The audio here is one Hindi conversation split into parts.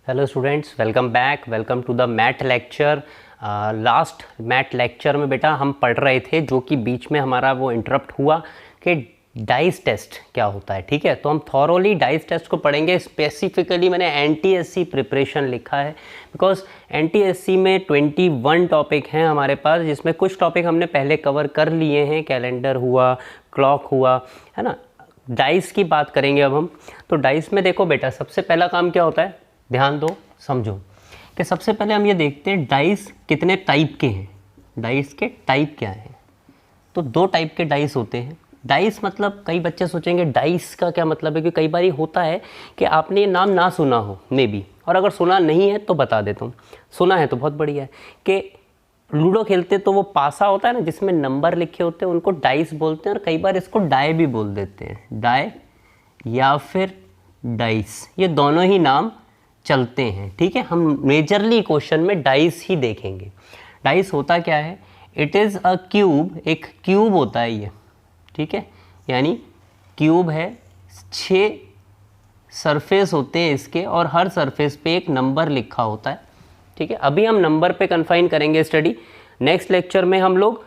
Hello students, welcome back. Welcome to the math lecture. Last math lecture में बेटा हम पढ़ रहे थे, जो कि बीच में हमारा वो इंटरप्ट हुआ कि डाइस टेस्ट क्या होता है। ठीक है, तो हम थॉरोली डाइस टेस्ट को पढ़ेंगे। स्पेसिफिकली मैंने एनटीएससी प्रिपरेशन लिखा है बिकॉज एनटीएससी में 21 टॉपिक हैं हमारे पास, जिसमें कुछ टॉपिक हमने पहले कवर कर लिए हैं। कैलेंडर हुआ, क्लॉक हुआ, है ना। डाइस की बात करेंगे अब हम। तो डाइस में देखो बेटा, सबसे पहला काम क्या होता है, ध्यान दो, समझो कि सबसे पहले हम ये देखते हैं डाइस कितने टाइप के हैं। डाइस के टाइप क्या हैं? तो 2 टाइप के डाइस होते हैं। डाइस मतलब, कई बच्चे सोचेंगे डाइस का क्या मतलब है, क्योंकि कई बार होता है कि आपने ये नाम ना सुना हो मे बी, और अगर सुना नहीं है तो बता देता हूँ। सुना है तो बहुत बढ़िया है कि लूडो खेलते तो वो पासा होता है ना, जिसमें नंबर लिखे होते हैं, उनको डाइस बोलते हैं। और कई बार इसको डाई भी बोल देते हैं, डाई या फिर डाइस, ये दोनों ही नाम चलते हैं। ठीक है, हम मेजरली क्वेश्चन में डाइस ही देखेंगे। डाइस होता क्या है? इट इज़ अ क्यूब, एक क्यूब होता है ये। ठीक है, यानी क्यूब है, 6 सरफेस होते हैं इसके, और हर सरफेस पे एक नंबर लिखा होता है। ठीक है, अभी हम नंबर पे कन्फाइन करेंगे स्टडी। नेक्स्ट लेक्चर में हम लोग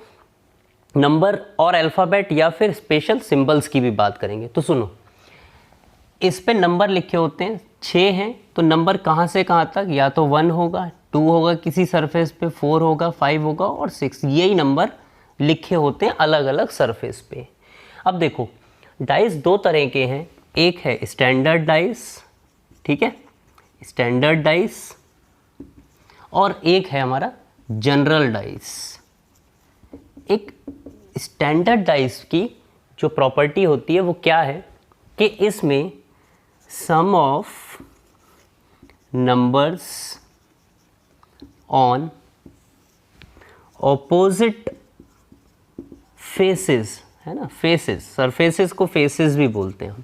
नंबर और अल्फ़ाबेट या फिर स्पेशल सिंबल्स की भी बात करेंगे। तो सुनो, इस पे नंबर लिखे होते हैं, 6 हैं, तो नंबर कहाँ से कहाँ तक, या तो 1 होगा, 2 होगा किसी सरफेस पे, 4 होगा, 5 होगा और 6, यही नंबर लिखे होते हैं अलग अलग सरफेस पे। अब देखो, डाइस 2 तरह के हैं। एक है स्टैंडर्ड डाइस, ठीक है, स्टैंडर्ड डाइस, और एक है हमारा जनरल डाइस। एक स्टैंडर्ड डाइस की जो प्रॉपर्टी होती है वो क्या है कि इसमें sum of numbers on opposite faces, है ना, फेसेस, सरफेसेस को फेसेस भी बोलते हैं हम,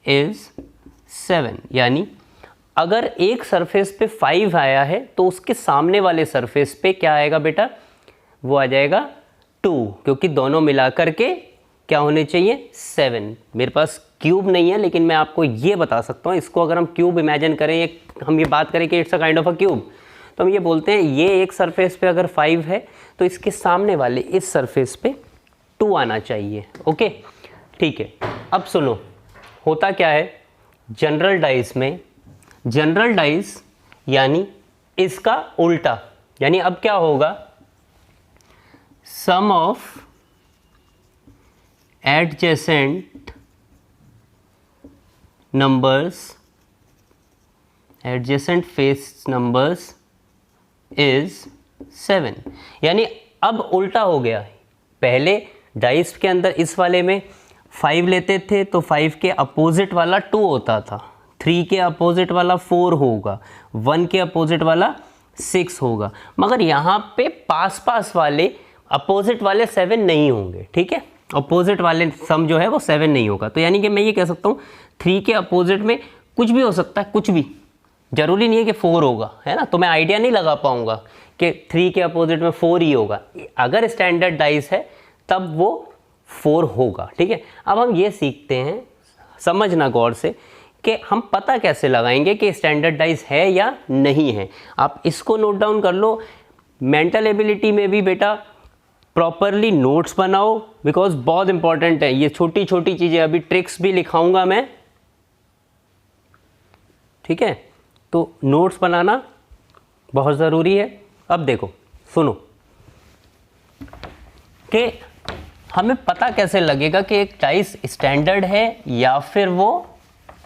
इज 7। यानी अगर एक सरफेस पे 5 आया है तो उसके सामने वाले सरफेस पे क्या आएगा बेटा, वो आ जाएगा 2, क्योंकि दोनों मिला करके क्या होने चाहिए, 7। मेरे पास क्यूब नहीं है, लेकिन मैं आपको ये बता सकता हूँ, इसको अगर हम क्यूब इमेजिन करें, हम ये बात करें कि it's a kind of a cube, तो हम ये बोलते हैं ये एक सरफेस पे अगर 5 है तो इसके सामने वाले इस सरफेस पे 2 आना चाहिए। ओके, ठीक है। अब सुनो, होता क्या है जनरल डाइस में। जनरल डाइस यानी इसका उल्टा, यानी अब क्या होगा, sum of adjacent numbers, adjacent face numbers is 7। यानी अब उल्टा हो गया। पहले डाइस के अंदर इस वाले में 5 लेते थे तो 5 के अपोजिट वाला 2 होता था, 3 के अपोजिट वाला 4 होगा, 1 के अपोजिट वाला 6 होगा, मगर यहाँ पे पास पास वाले अपोजिट वाले 7 नहीं होंगे। ठीक है, अपोजिट वाले सम जो है वो 7 नहीं होगा। तो यानी कि मैं ये कह सकता हूँ 3 के अपोजिट में कुछ भी हो सकता है, कुछ भी, जरूरी नहीं है कि 4 होगा, है ना। तो मैं आइडिया नहीं लगा पाऊंगा कि 3 के अपोजिट में 4 ही होगा। अगर स्टैंडर्ड डाइस है तब वो 4 होगा। ठीक है, अब हम ये सीखते हैं, समझना गौर से, कि हम पता कैसे लगाएंगे कि स्टैंडर्ड डाइस है या नहीं है। आप इसको नोट डाउन कर लो। मेंटल एबिलिटी में भी बेटा प्रॉपरली नोट्स बनाओ, बिकॉज बहुत इंपॉर्टेंट है ये छोटी छोटी चीज़ें। अभी ट्रिक्स भी लिखाऊंगा मैं, ठीक है, तो नोट्स बनाना बहुत ज़रूरी है। अब देखो, सुनो कि हमें पता कैसे लगेगा कि एक डाइस स्टैंडर्ड है या फिर वो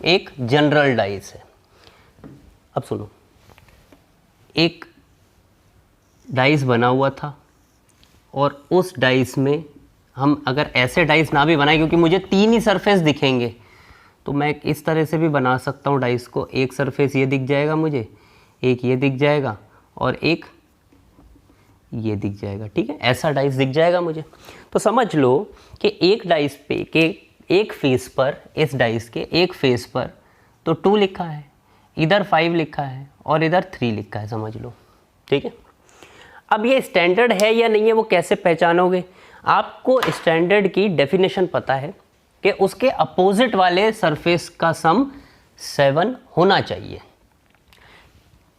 एक जनरल डाइस है। अब सुनो, एक डाइस बना हुआ था, और उस डाइस में हम अगर ऐसे डाइस ना भी बनाए, क्योंकि मुझे 3 ही सरफेस दिखेंगे, तो मैं इस तरह से भी बना सकता हूँ डाइस को। एक सरफेस ये दिख जाएगा मुझे, एक ये दिख जाएगा, और एक ये दिख जाएगा। ठीक है, ऐसा डाइस दिख जाएगा मुझे। तो समझ लो कि एक डाइस पे के एक फेस पर, इस डाइस के एक फेस पर तो 2 लिखा है, इधर 5 लिखा है और इधर 3 लिखा है, समझ लो। ठीक है, अब ये स्टैंडर्ड है या नहीं है वो कैसे पहचानोगे? आपको स्टैंडर्ड की डेफिनेशन पता है कि उसके अपोजिट वाले सरफेस का सम 7 होना चाहिए।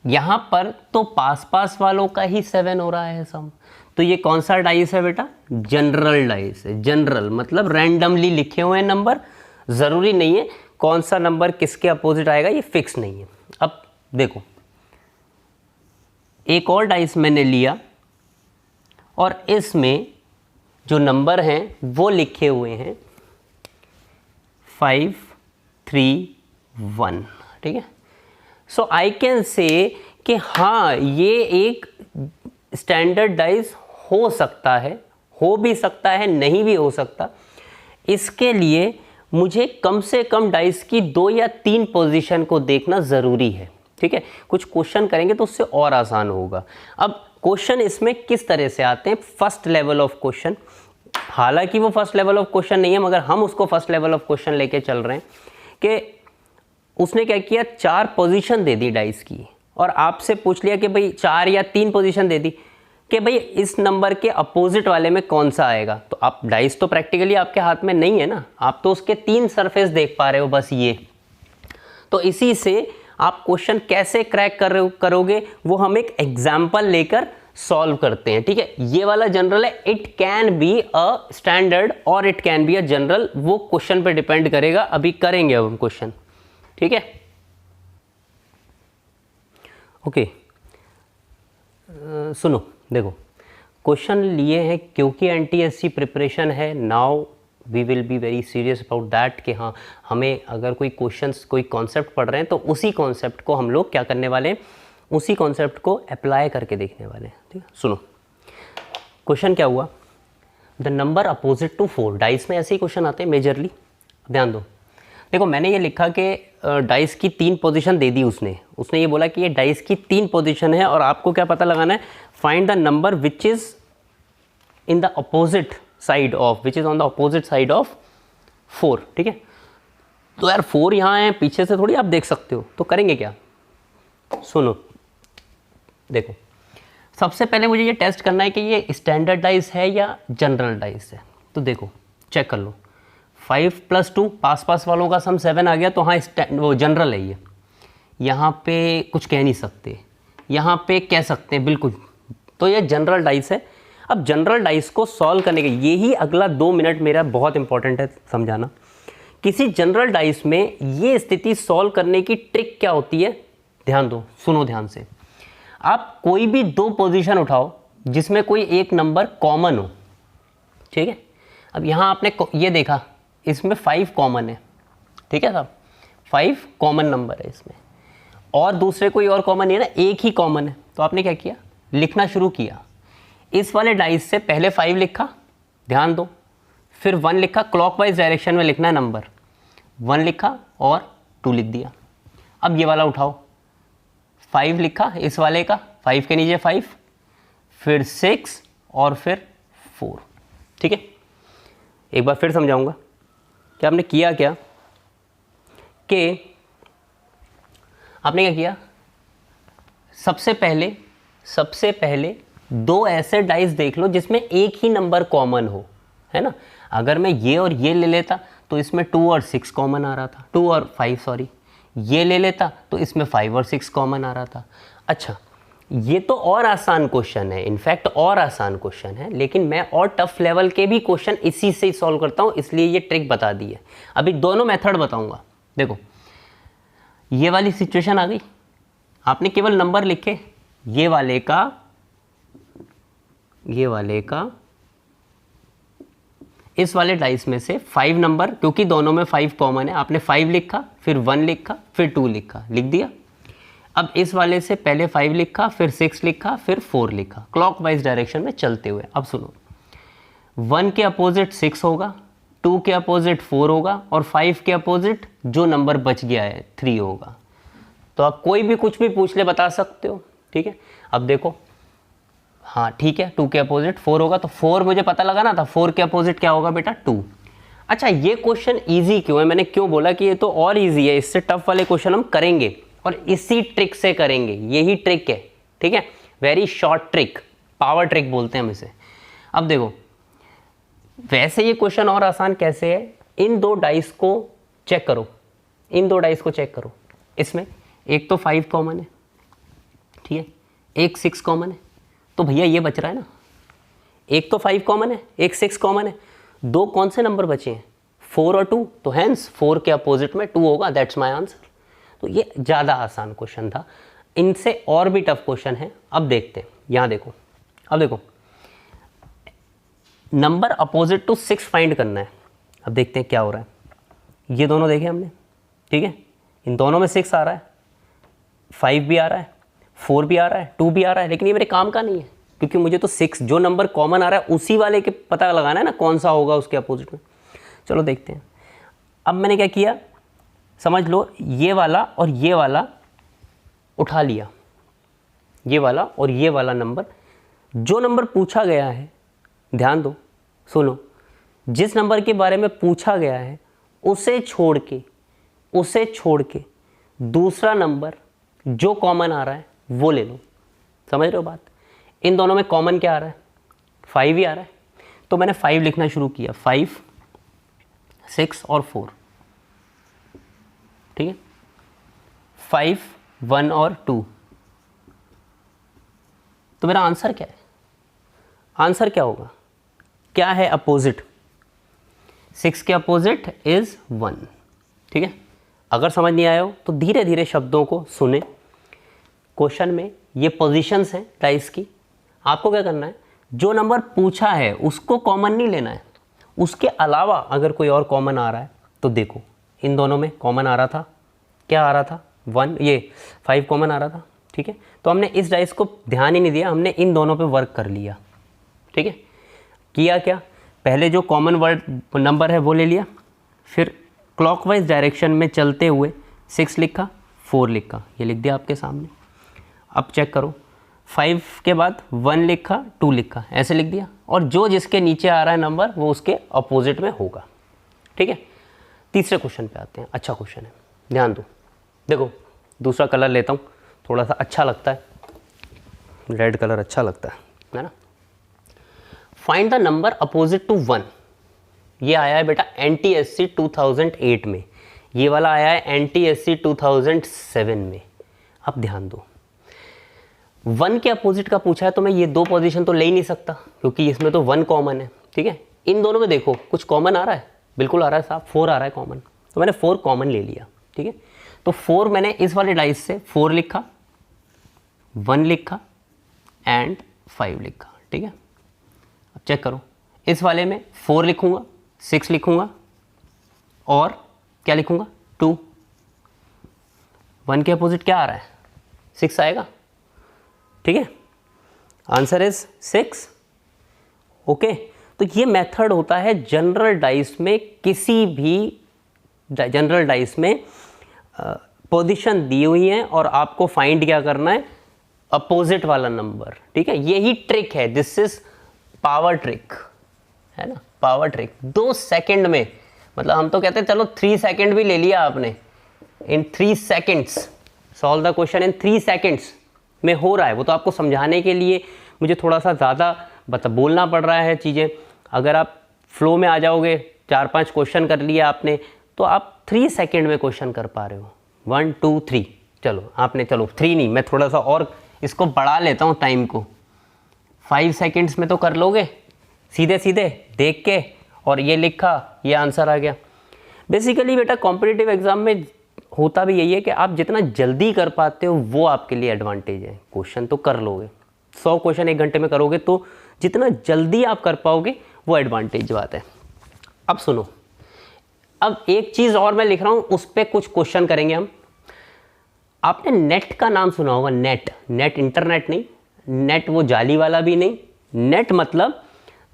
यहाँ पर तो पास पास वालों का ही 7 हो रहा है सम। तो ये कौन सा डाइस है बेटा? जनरल डाइस है। जनरल मतलब रैंडमली लिखे हुए नंबर, ज़रूरी नहीं है कौन सा नंबर किसके अपोजिट आएगा, ये फिक्स नहीं है। अब देखो, एक और डाइस मैंने लिया और इसमें जो नंबर हैं वो लिखे हुए हैं 5, 3, 1, ठीक है। सो आई कैन से कि हाँ ये एक स्टैंडर्ड डाइस हो सकता है, हो भी सकता है, नहीं भी हो सकता। इसके लिए मुझे कम से कम डाइस की 2 या 3 पोजीशन को देखना ज़रूरी है, ठीक है। कुछ क्वेश्चन करेंगे तो उससे और आसान होगा। अब क्वेश्चन इसमें किस तरह से आते हैं? फर्स्ट लेवल ऑफ क्वेश्चन, हालांकि वो फर्स्ट लेवल ऑफ क्वेश्चन नहीं है मगर हम उसको फर्स्ट लेवल ऑफ क्वेश्चन लेके चल रहे हैं कि उसने क्या किया, 4 पोजीशन दे दी डाइस की और आपसे पूछ लिया कि भाई 4 या 3 पोजीशन दे दी कि भाई इस नंबर के अपोजिट वाले में कौन सा आएगा। तो आप डाइस तो प्रैक्टिकली आपके हाथ में नहीं है ना, आप तो उसके 3 सरफेस देख पा रहे हो बस ये। तो इसी से आप क्वेश्चन कैसे क्रैक करोगे वो हम एक एग्जाम्पल लेकर सॉल्व करते हैं, ठीक है। ये वाला जनरल है, it can be a standard और it can be a general, वो क्वेश्चन पे डिपेंड करेगा। अभी करेंगे अब हम क्वेश्चन, ठीक है। ओके, सुनो देखो, क्वेश्चन लिए हैं क्योंकि एनटीएससी प्रिपरेशन है। Now we will be very serious about that कि हाँ हमें अगर कोई क्वेश्चंस, कोई कॉन्सेप्ट पढ़ रहे हैं तो उसी कॉन्सेप्ट को हम लोग क्या करने वाले हैं, उसी कॉन्सेप्ट को अप्लाई करके देखने वाले हैं, ठीक है। सुनो, क्वेश्चन क्या हुआ, the number opposite to 4, dice में ऐसे ही क्वेश्चन आते हैं मेजरली, ध्यान दो। देखो मैंने ये लिखा कि डाइस की 3 पोजीशन दे दी उसने ये बोला कि ये डाइस की 3 पोजीशन है और आपको क्या पता लगाना है, find the number which is in the opposite side of, which is on the opposite side of 4, ठीक है। तो यार 4 यहाँ है, पीछे से थोड़ी आप देख सकते हो, तो करेंगे क्या, सुनो देखो, सबसे पहले मुझे ये टेस्ट करना है कि ये स्टैंडर्ड डाइस है या जनरल डाइस है। तो देखो चेक कर लो, 5 + 2 पास पास वालों का सम 7 आ गया, तो हाँ वो जनरल है। ये यहाँ पे कुछ कह नहीं सकते, यहाँ पे कह सकते हैं बिल्कुल, तो ये जनरल डाइस है। अब जनरल डाइस को सॉल्व करने के, यही अगला 2 मिनट मेरा बहुत इंपॉर्टेंट है समझाना। किसी जनरल डाइस में ये स्थिति सॉल्व करने की ट्रिक क्या होती है, ध्यान दो, सुनो ध्यान से। आप कोई भी 2 पोजीशन उठाओ जिसमें कोई एक नंबर कॉमन हो, ठीक है। अब यहाँ आपने ये देखा, इसमें 5 कॉमन है, ठीक है साहब, 5 कॉमन नंबर है इसमें, और दूसरे कोई और कॉमन नहीं है ना, एक ही कॉमन है। तो आपने क्या किया, लिखना शुरू किया। इस वाले डाइस से पहले 5 लिखा, ध्यान दो, फिर 1 लिखा, क्लॉकवाइज डायरेक्शन में लिखना है नंबर, 1 लिखा और 2 लिख दिया। अब ये वाला उठाओ, 5 लिखा इस वाले का, 5 के नीचे 5, फिर 6 और फिर 4, ठीक है। एक बार फिर समझाऊंगा कि आपने किया क्या, कि आपने क्या किया, सबसे पहले 2 ऐसे डाइस देख लो जिसमें एक ही नंबर कॉमन हो, है ना। अगर मैं ये और ये ले लेता तो इसमें 2 और 6 कॉमन आ रहा था, 2 और 5 सॉरी, ये ले लेता तो इसमें 5 और 6 कॉमन आ रहा था। अच्छा, ये तो और आसान क्वेश्चन है, इनफैक्ट और आसान क्वेश्चन है, लेकिन मैं और टफ लेवल के भी क्वेश्चन इसी से सॉल्व करता हूँ, इसलिए ये ट्रिक बता दी है। अभी दोनों मेथड बताऊंगा। देखो ये वाली सिचुएशन आ गई, आपने केवल नंबर लिखे, ये वाले का इस वाले डाइस में से 5 नंबर, क्योंकि दोनों में 5 कॉमन है, आपने 5 लिखा, फिर 1 लिखा, फिर 2 लिखा, लिख दिया। अब इस वाले से पहले 5 लिखा, फिर 6 लिखा, फिर 4 लिखा, क्लॉकवाइज डायरेक्शन में चलते हुए। अब सुनो, 1 के अपोजिट 6 होगा, 2 के अपोजिट 4 होगा और 5 के अपोजिट जो नंबर बच गया है 3 होगा। तो आप कोई भी कुछ भी पूछ ले बता सकते हो, ठीक है। अब देखो, हाँ ठीक है, 2 के अपोजिट 4 होगा, तो 4 मुझे पता लगा ना था, 4 के अपोजिट क्या होगा बेटा, 2। अच्छा, ये क्वेश्चन ईजी क्यों है, मैंने क्यों बोला कि ये तो और ईजी है, इससे टफ वाले क्वेश्चन हम करेंगे और इसी ट्रिक से करेंगे, यही ट्रिक है, ठीक है। Very short trick, power trick बोलते हैं हम इसे। अब देखो, वैसे ये क्वेश्चन और आसान कैसे है, इन 2 डाइस को चेक करो, इसमें एक तो 5 कॉमन है, ठीक है, एक 6 कॉमन है, तो भैया ये बच रहा है ना, एक तो 5 कॉमन है, एक 6 कॉमन है, दो कौन से नंबर बचे हैं, 4 और 2, तो हैंस 4 के अपोजिट में 2 होगा, दैट्स माय आंसर। तो ये ज़्यादा आसान क्वेश्चन था, इनसे और भी टफ क्वेश्चन है। अब देखते हैं, यहाँ देखो, अब देखो नंबर अपोजिट टू 6 फाइंड करना है। अब देखते हैं क्या हो रहा है। ये दोनों देखे हमने, ठीक है, इन दोनों में 6 आ रहा है, 5 भी आ रहा है, 4 भी आ रहा है, 2 भी आ रहा है, लेकिन ये मेरे काम का नहीं है, क्योंकि मुझे तो 6 जो नंबर कॉमन आ रहा है उसी वाले के पता लगाना है ना, कौन सा होगा उसके अपोजिट में। चलो देखते हैं। अब मैंने क्या किया, समझ लो, ये वाला और ये वाला उठा लिया, ये वाला और ये वाला नंबर, जो नंबर पूछा गया है, ध्यान दो, सुनो, जिस नंबर के बारे में पूछा गया है उसे छोड़ के दूसरा नंबर जो कॉमन आ रहा है वो ले लो। समझ रहे हो बात? इन दोनों में कॉमन क्या आ रहा है, 5 ही आ रहा है, तो मैंने 5 लिखना शुरू किया, 5, 6 और 4, ठीक है, 5, 1 और 2। तो मेरा आंसर क्या है, आंसर क्या होगा, क्या है अपोजिट, 6 के अपोजिट इज 1, ठीक है। अगर समझ नहीं आया हो तो धीरे धीरे शब्दों को सुने। क्वेश्चन में ये पोजीशंस हैं डाइस की, आपको क्या करना है, जो नंबर पूछा है उसको कॉमन नहीं लेना है, उसके अलावा अगर कोई और कॉमन आ रहा है तो देखो, इन दोनों में कॉमन आ रहा था, क्या आ रहा था, 1, ये 5 कॉमन आ रहा था, ठीक है। तो हमने इस डाइस को ध्यान ही नहीं दिया, हमने इन दोनों पे वर्क कर लिया, ठीक है। किया क्या, पहले जो कॉमन वर्ड नंबर है वो ले लिया, फिर क्लॉकवाइज डायरेक्शन में चलते हुए 6 लिखा, 4 लिखा, ये लिख दिया आपके सामने। अब चेक करो, 5 के बाद 1 लिखा, 2 लिखा, ऐसे लिख दिया, और जो जिसके नीचे आ रहा है नंबर वो उसके अपोजिट में होगा, ठीक है। तीसरे क्वेश्चन पे आते हैं, अच्छा क्वेश्चन है, ध्यान दो। देखो दूसरा कलर लेता हूँ, थोड़ा सा अच्छा लगता है, रेड कलर अच्छा लगता है ना। Find the number opposite to 1। ये आया है बेटा NTSC 2008 में, ये वाला आया है NTSC 2007 में। अब ध्यान दो, 1 के अपोजिट का पूछा है तो मैं ये दो पोजीशन तो ले ही नहीं सकता, क्योंकि इसमें तो 1 कॉमन है, ठीक है। इन दोनों में देखो कुछ कॉमन आ रहा है, बिल्कुल आ रहा है साहब, 4 आ रहा है कॉमन, तो मैंने 4 कॉमन ले लिया, ठीक है। तो 4 मैंने इस वाले डाइस से 4 लिखा, 1 लिखा एंड 5 लिखा, ठीक है। अब चेक करो, इस वाले में 4 लिखूंगा, 6 लिखूंगा और क्या लिखूंगा, 2। 1 के अपोजिट क्या आ रहा है, 6 आएगा, ठीक है। Answer is 6, okay. तो ये मेथड होता है जनरल डाइस में, किसी भी जनरल डाइस में पोजीशन दी हुई है और आपको फाइंड क्या करना है, अपोजिट वाला नंबर, ठीक है। यही ट्रिक है, दिस इज पावर ट्रिक, है ना, पावर ट्रिक। 2 सेकंड में, मतलब हम तो कहते हैं चलो 3 सेकंड भी ले लिया आपने, इन 3 seconds solve the question, in 3 seconds में हो रहा है। वो तो आपको समझाने के लिए मुझे थोड़ा सा ज़्यादा बोलना पड़ रहा है चीज़ें। अगर आप फ्लो में आ जाओगे, 4-5 क्वेश्चन कर लिया आपने, तो आप 3 सेकंड में क्वेश्चन कर पा रहे हो, 1 2 3। चलो आपने, चलो 3 नहीं, मैं थोड़ा सा और इसको बढ़ा लेता हूँ टाइम को, 5 सेकंड्स में तो कर लोगे सीधे सीधे देख के, और ये लिखा, ये आंसर आ गया। बेसिकली बेटा कॉम्पिटिटिव एग्जाम में होता भी यही है कि आप जितना जल्दी कर पाते हो वो आपके लिए एडवांटेज है। क्वेश्चन तो कर लोगे, 100 क्वेश्चन 1 घंटे में करोगे, तो जितना जल्दी आप कर पाओगे वो एडवांटेज बात है। अब सुनो, अब एक चीज़ और मैं लिख रहा हूँ, उस पर कुछ क्वेश्चन करेंगे हम। आपने नेट का नाम सुना होगा, नेट, नेट इंटरनेट नहीं, नेट वो जाली वाला भी नहीं, नेट मतलब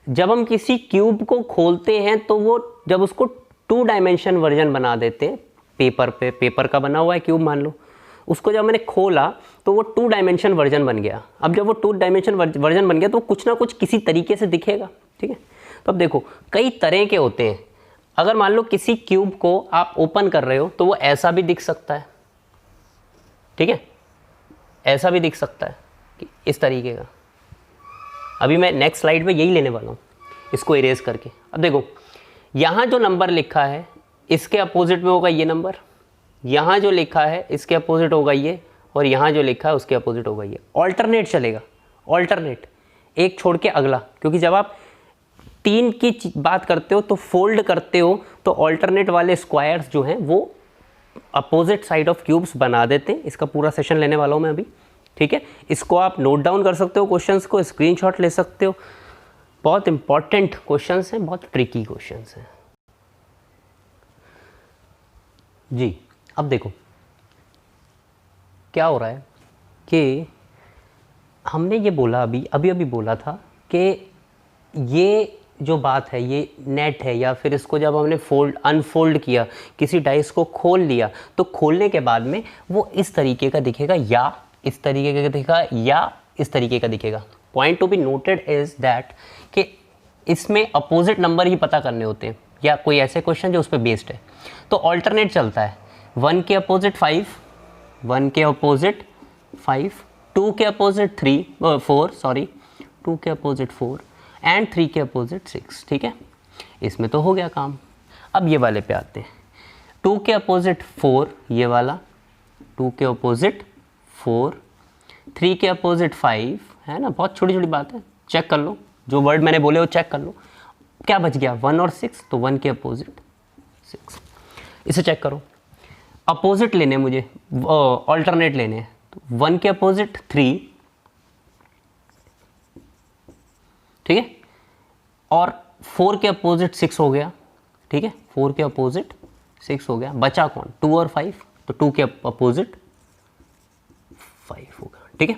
जब हम किसी क्यूब को खोलते हैं तो वो जब उसको 2 डायमेंशन वर्जन बना देते हैं, पेपर पे, पेपर का बना हुआ है क्यूब मान लो, उसको जब मैंने खोला तो वो 2 डायमेंशन वर्जन बन गया। अब जब वो 2 डायमेंशन वर्जन बन गया तो कुछ ना कुछ किसी तरीके से दिखेगा, ठीक है। तो अब देखो कई तरह के होते हैं। अगर मान लो किसी क्यूब को आप ओपन कर रहे हो तो वो ऐसा भी दिख सकता है, ठीक है, ऐसा भी दिख सकता है कि इस तरीके का। अभी मैं नेक्स्ट स्लाइड में यही लेने वाला हूँ, इसको इरेज करके। अब देखो यहाँ जो नंबर लिखा है इसके अपोजिट में होगा ये नंबर, यहाँ जो लिखा है इसके अपोजिट होगा ये, और यहाँ जो लिखा है उसके अपोजिट होगा ये। ऑल्टरनेट चलेगा, ऑल्टरनेट, एक छोड़ के अगला, क्योंकि जब आप 3 की बात करते हो तो फोल्ड करते हो तो ऑल्टरनेट वाले स्क्वायर्स जो हैं वो अपोजिट साइड ऑफ क्यूब्स बना देते हैं। इसका पूरा सेशन लेने वाला हूँ मैं अभी, ठीक है। इसको आप नोट डाउन कर सकते हो, क्वेश्चंस को स्क्रीनशॉट ले सकते हो। बहुत इंपॉर्टेंट क्वेश्चंस हैं, बहुत ट्रिकी क्वेश्चंस हैं जी। अब देखो क्या हो रहा है कि हमने ये बोला अभी बोला था कि ये जो बात है ये नेट है, या फिर इसको जब हमने अनफोल्ड किया, किसी डाइस को खोल लिया, तो खोलने के बाद में वो इस तरीके का दिखेगा या इस तरीके का दिखेगा या इस तरीके का दिखेगा। Point to be noted is that कि इसमें अपोजिट नंबर ही पता करने होते हैं, या कोई ऐसे क्वेश्चन जो उस पर बेस्ड है। तो ऑल्टरनेट चलता है 1 के अपोजिट 5, 1 के अपोजिट 5, 2 के अपोजिट 4 सॉरी 2 के अपोजिट 4 एंड 3 के अपोजिट 6, ठीक है। इसमें तो हो गया काम। अब ये वाले पे आते हैं, 2 के अपोजिट 4 ये वाला, 2 के अपोजिट 4, 3 के अपोजिट 5, है ना। बहुत छोटी छोटी बात है, चेक कर लो, जो वर्ड मैंने बोले वो चेक कर लो। क्या बच गया 1 और 6, तो 1 के अपोजिट 6। इसे चेक करो, अपोजिट लेने मुझे, ऑल्टरनेट लेने हैं, तो 1 के अपोजिट 3, ठीक है, और 4 के अपोजिट 6 हो गया, ठीक है। 4 के अपोजिट 6 हो गया, बचा कौन 2 और 5, तो 2 के अपोजिट 5 होगा, ठीक है।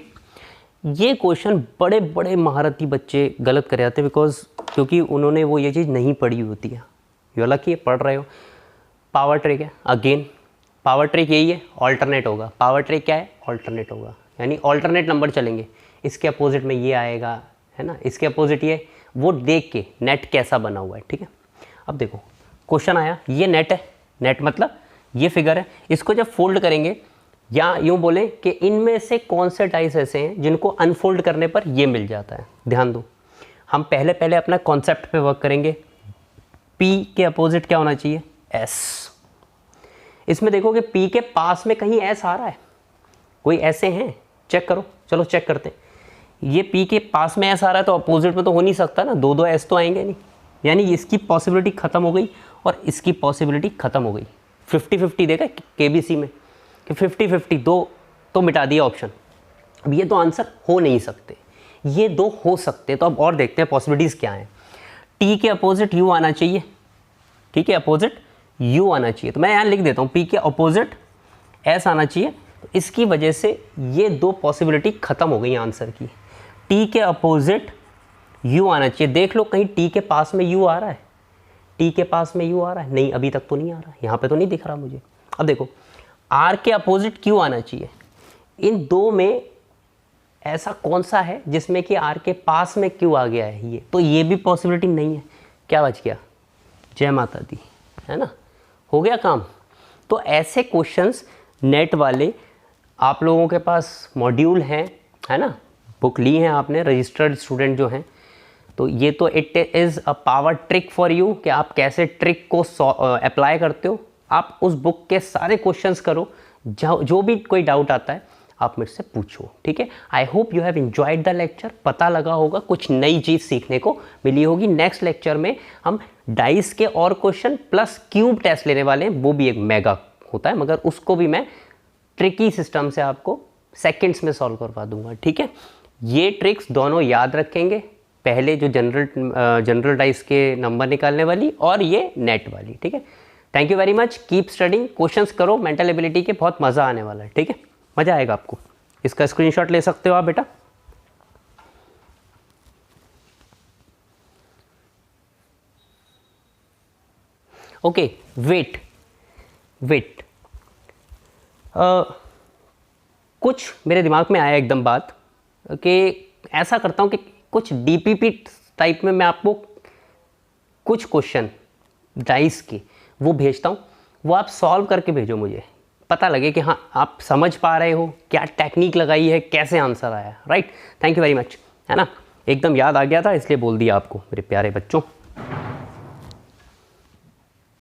ये क्वेश्चन बड़े बड़े महारथी बच्चे गलत कर जाते हैं, क्योंकि उन्होंने वो ये चीज़ नहीं पढ़ी होती है। ये वाला कि पढ़ रहे हो, पावर ट्रिक है, अगेन पावर ट्रिक यही है, ऑल्टरनेट होगा। पावर ट्रिक क्या है, ऑल्टरनेट होगा, यानी ऑल्टरनेट नंबर चलेंगे, इसके अपोजिट में ये आएगा, है ना, इसके अपोजिट ये, वो देख के नेट कैसा बना हुआ है, ठीक है। अब देखो क्वेश्चन आया, ये नेट है, नेट मतलब ये फिगर है, इसको जब फोल्ड करेंगे, या यूँ बोले कि इनमें से कौन से डाइस ऐसे हैं जिनको अनफोल्ड करने पर ये मिल जाता है। ध्यान दो, हम पहले अपना कॉन्सेप्ट पे वर्क करेंगे। P के अपोजिट क्या होना चाहिए, S। इसमें देखो कि P के पास में कहीं S आ रहा है, कोई ऐसे हैं, चेक करो, चलो चेक करते हैं। ये P के पास में S आ रहा है तो अपोजिट में तो हो नहीं सकता ना, दो S तो आएंगे नहीं, यानी इसकी पॉसिबिलिटी ख़त्म हो गई और इसकी पॉसिबिलिटी ख़त्म हो गई। 50-50 देखा KBC में कि 50-50, दो तो मिटा दिया ऑप्शन। अब ये दो आंसर हो नहीं सकते, ये दो हो सकते। तो अब और देखते हैं पॉसिबिलिटीज़ क्या हैं। T के अपोजिट U आना चाहिए, ठीक है, अपोजिट U आना चाहिए, तो मैं यहाँ लिख देता हूँ P के अपोजिट S आना चाहिए। तो इसकी वजह से ये दो पॉसिबिलिटी ख़त्म हो गई आंसर की। T के अपोजिट U आना चाहिए, देख लो कहीं T के पास में U आ रहा है, T के पास में U आ रहा है, नहीं अभी तक तो नहीं आ रहा, यहाँ पे तो नहीं दिख रहा मुझे। अब देखो R के अपोजिट Q आना चाहिए, इन दो में ऐसा कौन सा है जिसमें कि R के पास में Q आ गया है, ये तो ये भी पॉसिबिलिटी नहीं है। क्या बच गया, जय माता दी, है ना, हो गया काम। तो ऐसे क्वेश्चंस नेट वाले आप लोगों के पास मॉड्यूल हैं, है ना, बुक ली है आपने, रजिस्टर्ड स्टूडेंट जो हैं, तो ये तो it is a power trick for you कि आप कैसे ट्रिक को अप्लाई करते हो। आप उस बुक के सारे क्वेश्चंस करो, जो भी कोई डाउट आता है आप मेरे से पूछो, ठीक है। I hope you have enjoyed the lecture, पता लगा होगा, कुछ नई चीज़ सीखने को मिली होगी। नेक्स्ट लेक्चर में हम डाइस के और क्वेश्चन प्लस क्यूब टेस्ट लेने वाले हैं, वो भी एक मेगा होता है, मगर उसको भी मैं ट्रिकी सिस्टम से आपको सेकेंड्स में सॉल्व करवा दूंगा, ठीक है। ये ट्रिक्स दोनों याद रखेंगे, पहले जो जनरल डाइस के नंबर निकालने वाली और ये नेट वाली, ठीक है। Thank you very much, keep studying, questions करो मेंटल एबिलिटी के, बहुत मज़ा आने वाला है, ठीक है, मज़ा आएगा आपको। इसका स्क्रीनशॉट ले सकते हो आप बेटा। ओके, वेट कुछ मेरे दिमाग में आया एकदम बात कि ऐसा करता हूँ कि कुछ DPP टाइप में मैं आपको कुछ क्वेश्चन डाइस के वो भेजता हूँ, वो आप सॉल्व करके भेजो, मुझे पता लगे कि हाँ आप समझ पा रहे हो, क्या टेक्निक लगाई है, कैसे आंसर आया, right. Thank you very much, है ना, एकदम याद आ गया था इसलिए बोल दिया आपको मेरे प्यारे बच्चों।